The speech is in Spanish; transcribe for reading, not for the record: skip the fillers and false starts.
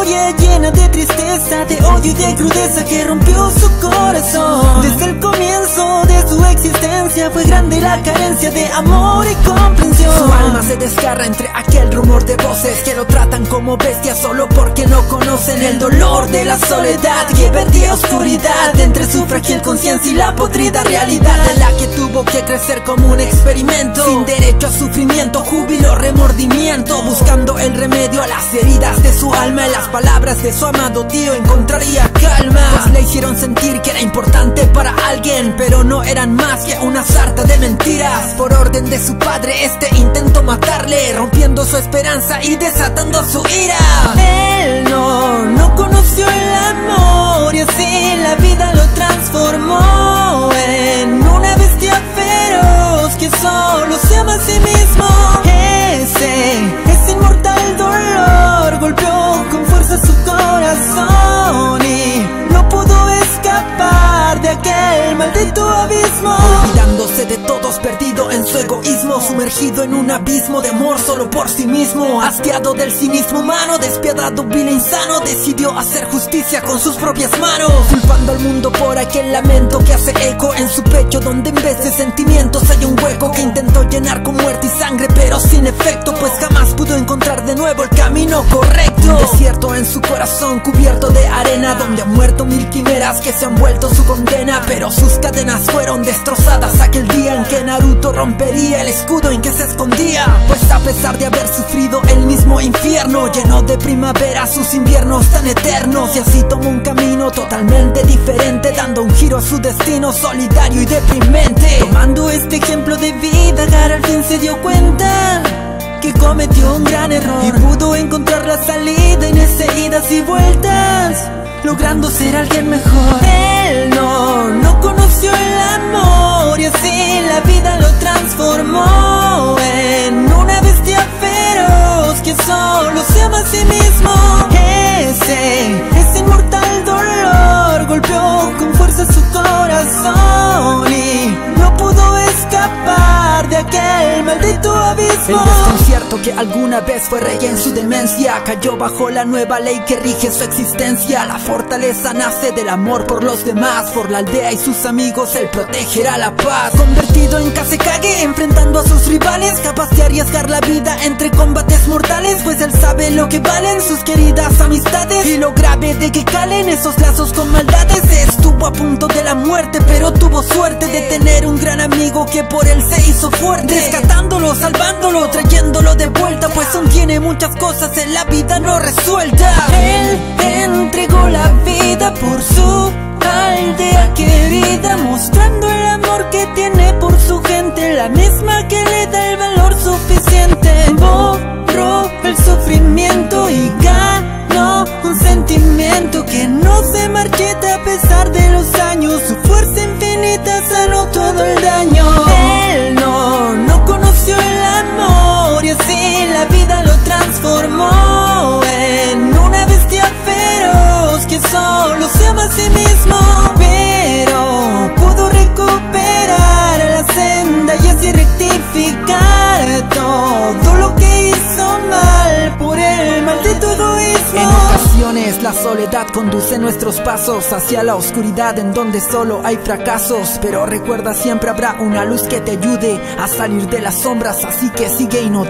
historia llena de tristeza, de odio y de crudeza que rompió su corazón. Desde el comienzo de su existencia fue grande la carencia de amor y comprensión. Su alma se desgarra entre aquel rumor de voces que lo tratan como bestia solo porque no conocen el dolor de la soledad que vertía oscuridad entre su frágil conciencia y la podrida realidad de la que tuvo que crecer como un experimento, sin derecho a sufrimiento, júbilo, remordimiento, buscando el remedio a las heridas de su alma. En las palabras de su amado tío encontraría calma, pues le hicieron sentir que era importante para alguien, pero no eran más que una sarta de mentiras. Por orden de su padre este intentó matarle, rompiendo su esperanza y desatando su ira. Él no conoció el amor y así la vida lo transformó en una bestia feroz que solo se ama a sí mismo. Ese inmortal dolor golpeó con fuerza su corazón y no pudo escapar de aquel maldito abismo. Olvidándose de todos, perdido en su egoísmo, sumergido en un abismo de amor solo por sí mismo. Hastiado del cinismo humano, despiadado, vil e insano, decidió hacer justicia con sus propias manos, culpando al mundo por aquel lamento que hace eco en su pecho, donde en vez de sentimientos hay un hueco que intentó llenar con muerte y sangre, pero sin efecto, pues jamás pudo encontrar de nuevo el camino correcto. Un desierto en su corazón cubierto de arena, donde han muerto mil quimeras que se han vuelto su condena, pero sus cadenas fueron destrozadas aquel día en que Naruto rompería el escudo en que se escondía. Pues a pesar de haber sufrido el mismo infierno, llenó de primavera sus inviernos tan eternos, y así tomó un camino totalmente diferente, dando un giro a su destino solidario y deprimente. Tomando este ejemplo de vida, Gaara al fin se dio cuenta que cometió un gran error y pudo encontrar la salida en esas idas y vueltas, logrando ser alguien mejor. Él no conoció el amor y así la vida lo transformó en una bestia feroz que solo se ama a sí mismo. Ese inmortal dolor golpeó con fuerza su corazón y no pudo escapar de aquel maldito abismo. El desconcierto que alguna vez fue rey en su demencia cayó bajo la nueva ley que rige su existencia. La fortaleza nace del amor por los demás, por la aldea y sus amigos él protegerá la paz. Convertido en Kazekage, enfrentando a sus rivales, capaz de arriesgar la vida entre combates mortales, pues él sabe lo que valen sus queridas amistades y lo grave de que calen esos lazos con maldades. Estuvo a punto de la muerte, pero tuvo suerte de tener un gran amigo que por él se hizo fuerte, rescatándolo, salvándolo, trayéndolo de vuelta, pues aún tiene muchas cosas en la vida no resueltas. Él entregó la vida por su aldea querida, mostrando el amor que tiene por su gente, la misma que le da el valor suficiente. Borró el sufrimiento y ganó un sentimiento que no se marchita a pesar de los años. Su fuerza infinita sanó todo el daño. Él no conoció el amor y así la vida lo transformó en una bestia feroz que solo se ama a sí mismo, pero pudo recuperar la senda y así rectificar todo lo que hizo mal por el maldito egoísmo. En ocasiones la soledad conduce nuestros pasos hacia la oscuridad en donde solo hay fracasos, pero recuerda siempre habrá una luz que te ayude a salir de las sombras, así que sigue y no